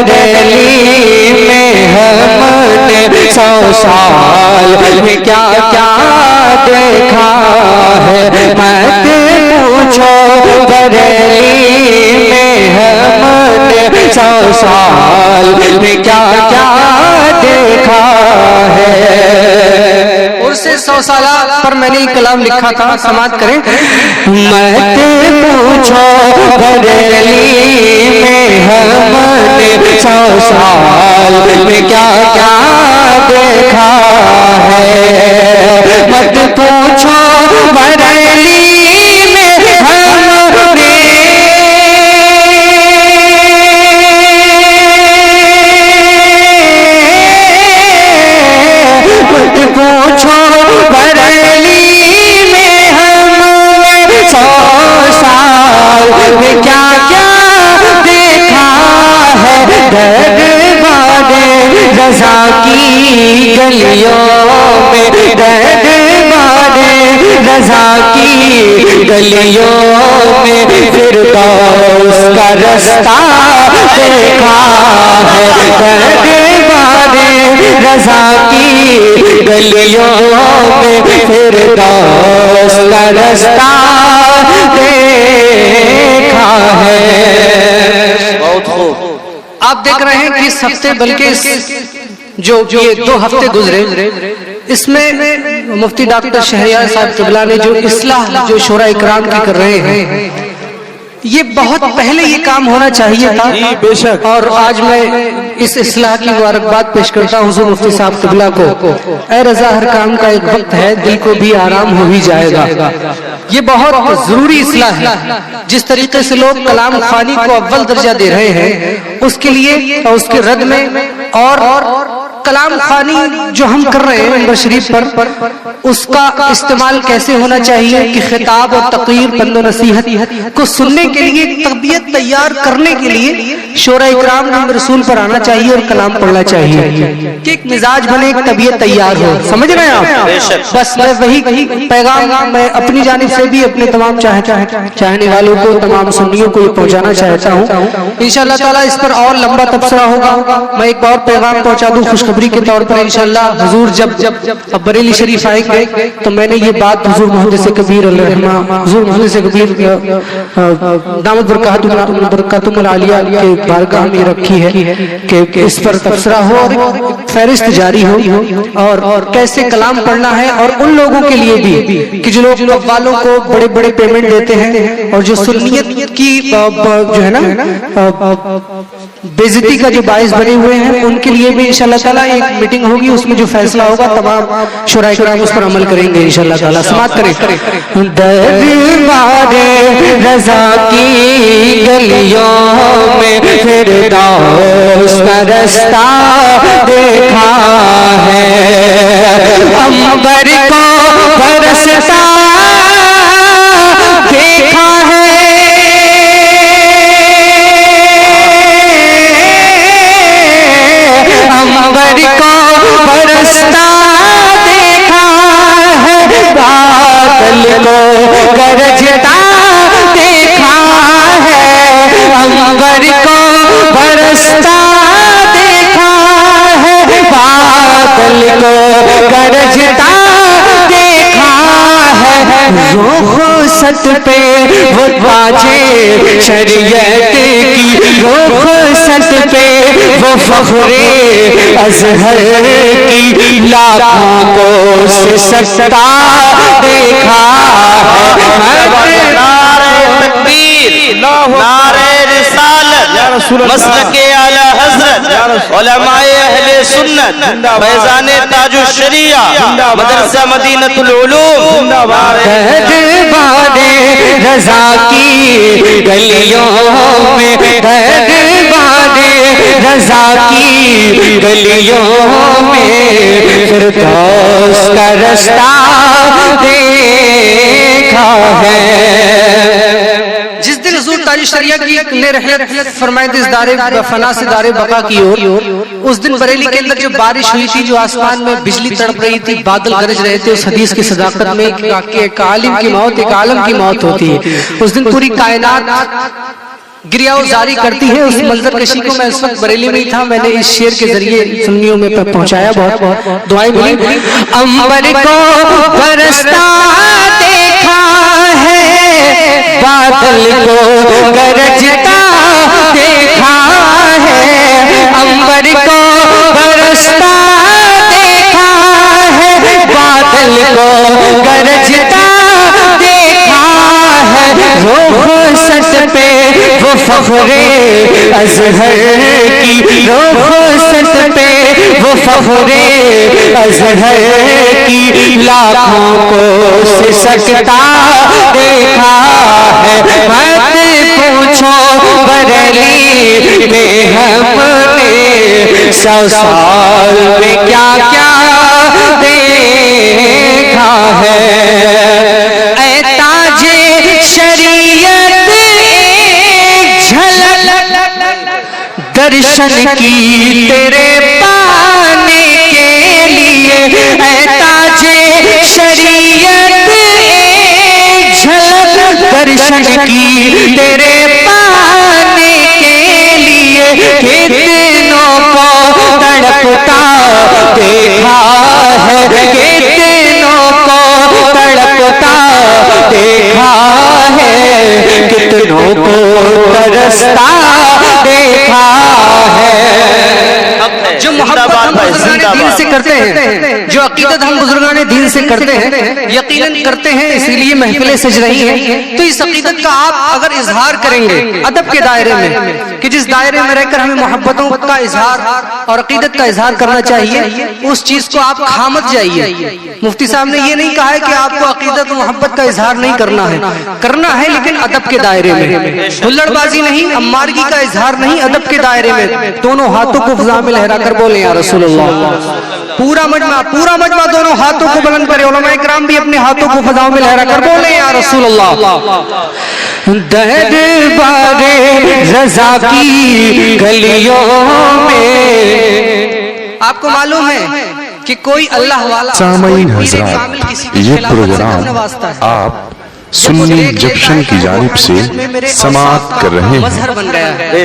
بریلی میں ہم نے 100 سال میں کیا کیا دیکھا ہے، مت پوچھو بریلی میں ہم نے 100 سال میں کیا کیا دیکھا ہے۔ اور سے 100 سالہ پر میں نے یہ کلام لکھا تھا، سماعت کریں۔ مت پوچھو بریلی میں ہم نے 100 سال میں کیا کیا دیکھا ہے، مت پوچھو بریلی میں ہم نے مت پوچھو بریلی میں ہم نے 100 سال میں کیا کیا دیکھا ہے، دربار رضا کی گلیوں میں، دربار رضا کی گلیوں میں فردوس کا رستہ دیکھا ہے، دربار رضا کی گلیوں میں فردوس کا رستہ دیکھا ہے۔ بہت خوب۔ آپ دیکھ رہے ہیں کہ اس ہفتے بلکہ جو یہ 2 ہفتے گزرے، اس میں مفتی ڈاکٹر شہریار صاحب قبلہ نے جو اصلاح جو شورا اکرام کی کر رہے ہیں، یہ بہت پہلے یہ کام ہونا چاہیے تھا، بے شک، اور آج میں اس اصلاح کی مبارکباد پیش کرتا ہوں حضور مفتی صاحب قبلہ کو۔ اے رضا، ہر کام کا ایک وقت ہے، دل کو بھی آرام ہو ہی جائے گا۔ یہ بہت ضروری اصلاح ہے۔ جس طریقے سے لوگ کلام خوانی کو اول درجہ دے رہے ہیں، اس کے لیے اور اس کے رد میں، اور کلام خوانی جو ہم کر رہے ہیں منبر شریف پر، اس کا استعمال کیسے ہونا چاہیے کہ خطاب اور تقریر، پند و نصیحت کو سننے کے لیے طبیعت تیار کرنے کے لیے شورا اکرام منبر رسول پر آنا چاہیے اور کلام پڑھنا چاہیے کہ ایک مزاج بنے، ایک طبیعت تیار ہو۔ سمجھ رہے ہیں آپ؟ بس میں وہی پیغام میں اپنی جانب سے بھی اپنے تمام چاہنے والوں کو، تمام سنیوں کو یہ پہنچانا چاہتا ہوں۔ انشاءاللہ تعالیٰ اس پر اور لمبا تبصرہ ہوگا۔ میں ایک اور پیغام پہنچا دوں خوشخبری کے طور پر، انشاءاللہ حضور جب بریلی شریف آئیں گے تو میں نے یہ بات حضور محدث کبیر علیہ الرحمہ، حضور محدث کبیر دامت برکاتہم العالیہ کے بارگاہ میں رکھی ہے کہ اس پر تبصرہ ہو اور فہرست جاری ہو، اور کیسے کلام پڑھنا ہے، اور ان لوگوں کے لیے بھی کہ جو لوگ والوں کو بڑے بڑے پیمنٹ دیتے ہیں اور جو سنیت کی جو ہے نا بےزتی کا جو باعث بنے ہوئے ہیں، ان کے لیے بھی انشاءاللہ تعالیٰ ایک میٹنگ ہوگی، اس میں جو فیصلہ ہوگا تمام شورا اکرام اس پر عمل کریں گے انشاءاللہ تعالیٰ۔ سماعت کریں۔ دربار رضا کی گلیوں میں فردوس کا رستہ دیکھا ہے، عنبر کو برستا دیکھا ہے، عنبر کو برستا دیکھا ہے، بادل کو گرجتا دیکھا ہے، عنبر کو برستا دیکھا ہے، بادل کو گرجتا دیکھا ہے، رخصت پہ وہ تاج شریعت کی، رخصت پہ وہ فخر ازہر کی، لاکھوں کو سے سجدہ دیکھا ہے۔ نعرہ تکبیر، نعرہ رسالت، مسلک اعلی حضرت، علماء اہل سنت، فیضان تاج الشریعہ، مدرسہ مدینۃ العلوم، دربار رضا کی گلیوں میں، دربار رضا کی گلیوں میں فردوس کا رستہ دیکھا ہے۔ جس دن حضور تاج الشریعہ کی نے رحلت فرمائے تھے اس دار فنا سے دار بقا کی اور، اس دن بریلی کے اندر جو بارش ہوئی تھی، جو آسمان میں بجلی تڑپ رہی تھی، بادل گرج رہے تھے، اس حدیث کی صداقت میں ایک عالم کی موت ایک عالم کی موت ہوتی ہے۔ اس دن پوری کائنات گریہ جاری کرتی ہے. اس منظر کشی کو میں اس وقت بریلی میں ہی تھا, میں نے اس شعر کے ذریعے سنیوں میں پہنچایا. بہت دعائیں ملی. امبر کو برستا دیکھا ہے, بادل کو گرجتا دیکھا ہے, امبر کو برستا دیکھا ہے, بادل کو گرجتا دیکھا ہے, رخصت پہ وہ فخر ازہر کی, رخصت پہ وہ فخر ازہر کی, لاکھوں کو سسکتا دیکھا ہے. مت پوچھو بریلی میں ہم نے 100 سال میں کیا کیا دیکھا ہے. اے تاج شریعت ایک جھلک درشن کی تیرے پانے کے لیے, اے تاج شریعت ایک جھلک درشن کی تیرے پانے کے لیے, کتنوں کو تڑپتا دیکھا ہے, کتنوں کو تڑپتا دیکھا ہے, کتنوں کو ترستا دیکھا ہے. جو محبت ہم بزرگان دین سے کرتے ہیں, جو عقیدت ہم بزرگان دین سے کرتے ہیں, یقیناً کرتے ہیں اسی لیے محفلیں سج رہی ہیں. تو اس عقیدت کا آپ اگر اظہار کریں گے ادب کے دائرے میں, کہ جس دائرے میں رہ کر ہمیں محبتوں کا اظہار اور عقیدت کا اظہار کرنا چاہیے, اس چیز کو آپ کھامت جائیے. مفتی صاحب نے یہ نہیں کہا ہے کہ آپ کو عقیدت و محبت کا اظہار نہیں کرنا ہے, کرنا ہے لیکن ادب کے دائرے میں, ہلڑ بازی نہیں, امارگی کا اظہار نہیں, ادب کے دائرے میں. دونوں ہاتھوں کو فضا میں لہرا کر بولے یا رسول اللہ. پورا مجمع دونوں ہاتھوں کو بلند کرے, علماء کرام بھی اپنے ہاتھوں کو فضا میں لہرا کر بولے یا رسول اللہ. دربار رضا کی گلیوں میں. آپ کو معلوم ہے کہ کوئی اللہ والا سامعین حضرات, یہ پروگرام آپ سنی جنکشن کی جانب سے سماعت کر رہے ہیں. مظہر بن گیا ہے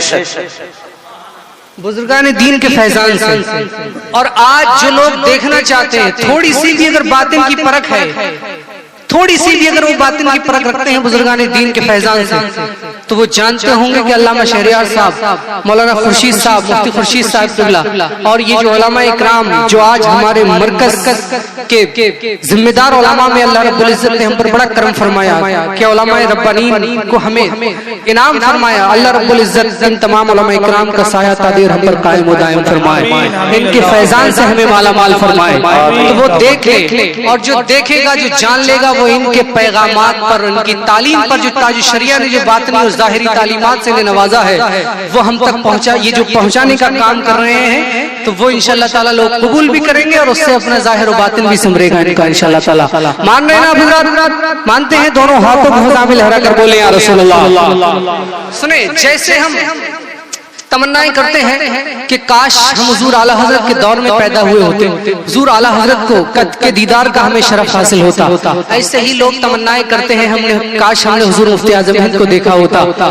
بزرگان دین کے فیضان سے. اور آج جو لوگ دیکھنا چاہتے ہیں, تھوڑی سی بھی اگر باطن کی پرکھ ہے, تھوڑی سی بھی اگر وہ باطن کی پرکھ رکھتے ہیں بزرگان دین کے فیضان سے, تو وہ جانتے ہوں گے کہ علامہ شہریار صاحب, مولانا خورشید صاحب, مفتی خورشید صاحب قبلہ, اور یہ جو علماء اکرام جو آج ہمارے مرکز کے ذمہ دار علماء میں اللہ رب العزت نے ہم پر بڑا کرم فرمایا کہ علماء ربانین کو ہمیں انعام فرمایا. اللہ رب العزت ان تمام علماء اکرام کا سایہ تادیر ہم پر قائم و دائم فرمائے, ان کے فیضان سے ہمیں مالا مال فرمائے. تو وہ دیکھ لے, اور جو دیکھے گا, جو جان لے گا, وہ ان کے پیغامات پر, ان کی تعلیم پر, جو تاج الشریعہ نے جو باطنی اور ظاہری تعلیمات سے نوازا ہے, وہ ہم تک پہنچا. یہ جو پہنچانے کا کام کر رہے ہیں, تو وہ انشاءاللہ تعالیٰ لوگ قبول بھی کریں گے, اور اس سے اپنا ظاہر و باطن بھی سمرے گا ان کا انشاءاللہ تعالیٰ. مان رہے ہیں نا حضرات؟ مانتے ہیں؟ دونوں ہاتھوں کو فضا میں لہرا کر بولے یا رسول اللہ. سنیں, جیسے ہم تمنائیں کرتے ہیں کہ کاش ہم حضور اعلیٰ حضرت کے دور میں پیدا ہوئے ہوتے, حضور اعلیٰ حضرت کو قد کے دیدار کا ہمیں شرف حاصل ہوتا. ایسے ہی لوگ تمنائیں کرتے ہیں کاش ہم نے حضور مفتی اعظم ہند کو دیکھا ہوتا.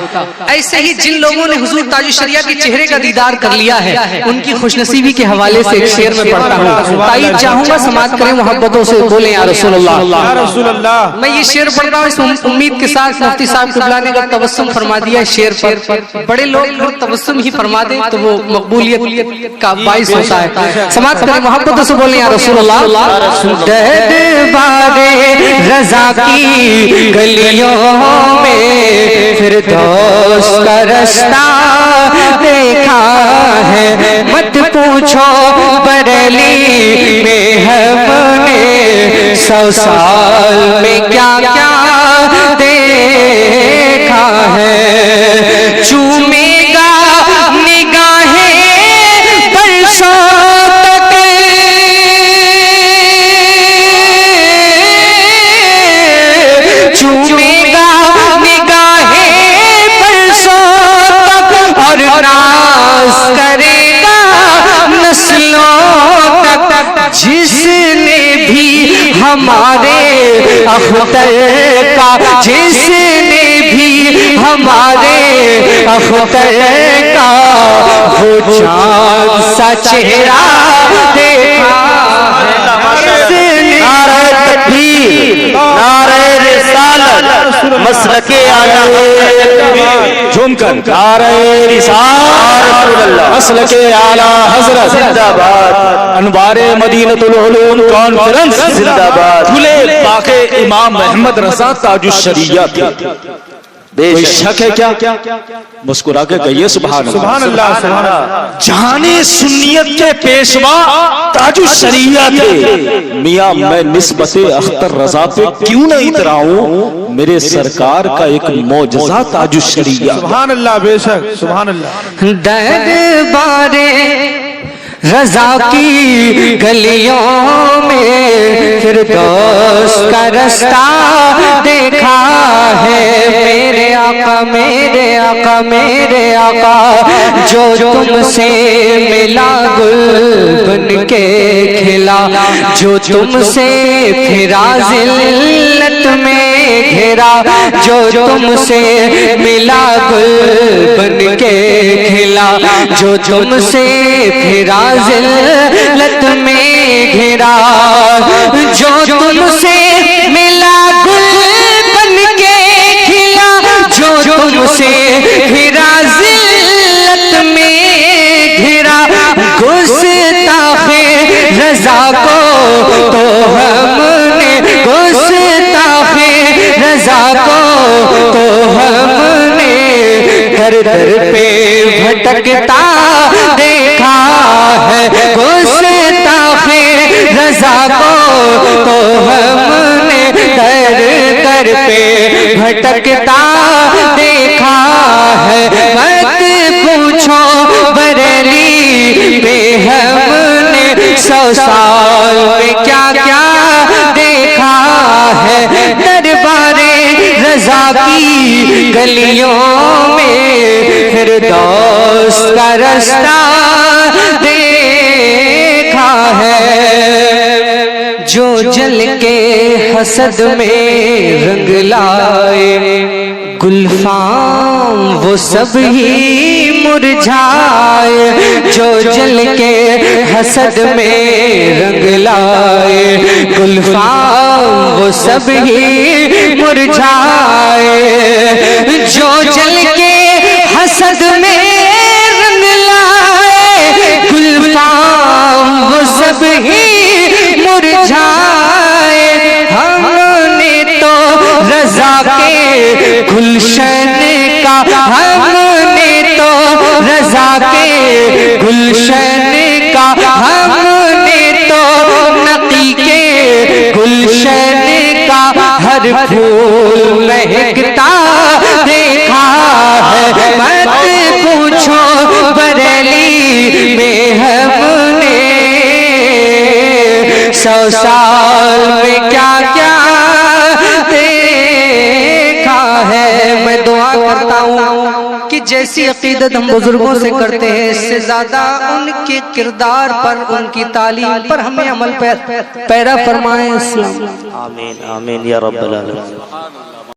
ایسے ہی جن لوگوں نے حضور تاج الشریعہ کے چہرے کا دیدار کر لیا ہے, ان کی خوش نصیبی کے حوالے سے ایک شعر میں پڑھتا ہوں. تائید چاہوں گا, سماعت کریں محبتوں سے, بولیں یا رسول اللہ. میں یہ شعر پڑھ رہا ہوں اس امید کے ساتھ مفتی صاحب قبلہ نے اگر تبسم فرما دیا شعر پر, بڑے لوگ تبسم ہی فرما دیں تو وہ مقبولیت کا باعث ہوتا ہے. سماعت کریں محبتوں سے, بولیں یا رسول اللہ. دربار رضا کی گلیوں میں فردوس کا رستہ دیکھا ہے, مت پوچھو بریلی میں ہم نے 100 سال میں کیا کیا دیکھا ہے. چومے گا نگاہیں برسوں تک, چومے گا نگاہیں برسوں تک, اور ناز کرے گا نسلوں تک. جس نے بھی ہمارے اختر کا, جس نے بھی ہمارے اختر کا وہ چاند سا چہرہ دیکھا ہے۔ نعرہ تکبیر، نعرہ رسالت، مسلک اعلی جھوم کر نعرہ رسالت، مسلک اعلی حضرت زندہ باد، انوار مدینۃ العلوم کانفرنس زندہ باد، کھلے پاک امام محمد رضا تاج الشریعہ تھے۔ کوئی شک ہے کیا؟ مسکرا کے کہیے سبحان اللہ۔ سبحان اللہ، سبحان اللہ۔ جہانی سنیت کے پیشوا تاج الشریعہ تھے۔ میاں میں نسبت اختر رضا پہ کیوں نہ اتراؤں، میرے سرکار کا ایک معجزہ تاج الشریعہ۔ سبحان اللہ، بے شک، سبحان اللہ۔ دربار رضا کی گلیوں میں فردوس کا رستہ دیکھا ہے۔ میرے آقا، میرے آقا، میرے آقا، جو تم سے ملا گل بن کے کھلا، جو تم سے پھرا ذلت میں گھرا، جو تم سے ملا گل بن کے کھلا، جو تم سے پھرا ذلت میں گھرا، جو تم سے ملا گل بن کے کھلا، جو تم سے پھرا ذلت میں گھرا، گستاخ رضا کو تو ہم نے، گستاخ رضا کو تو ہم نے در در پہ بھٹکتا دیکھا ہے۔ گستاخ رضا کو تو ہم نے در در پہ بھٹکتا دیکھا ہے۔ مت پوچھو بریلی میں ہم نے 100 سال میں کیا کیا دیکھا ہے۔ دربار رضا کی گلیوں میں فردوس کا رستہ دیکھا ہے۔ جو جل کے حسد میں رنگ لائے گلفام وہ سب ہی مرجھائے، جو جل کے حسد میں رنگ لائے گلفام وہ سب ہی مرجھائے، جو جل کے حسد میں رنگ لائے گلفام وہ سب ہی مرجھائے۔ ہم نے تو رضا کے گلشن کا، ہم نے تو رضا کے گلشن کا، ہم نے تو نقی کے گلشن کا ہر پھول مہکتا دیکھا ہے۔ مت پوچھو بریلی میں ہم نے 100 سال میں کیا کیا دیکھا ہے۔ میں دعا کرتا ہوں کہ جیسی عقیدت ہم بزرگوں سے کرتے ہیں اس سے زیادہ ان کے کردار پر، ان کی تعلیم پر ہمیں عمل پیرا فرمائیں۔ السلام آمین، آمین یا رب العالمین۔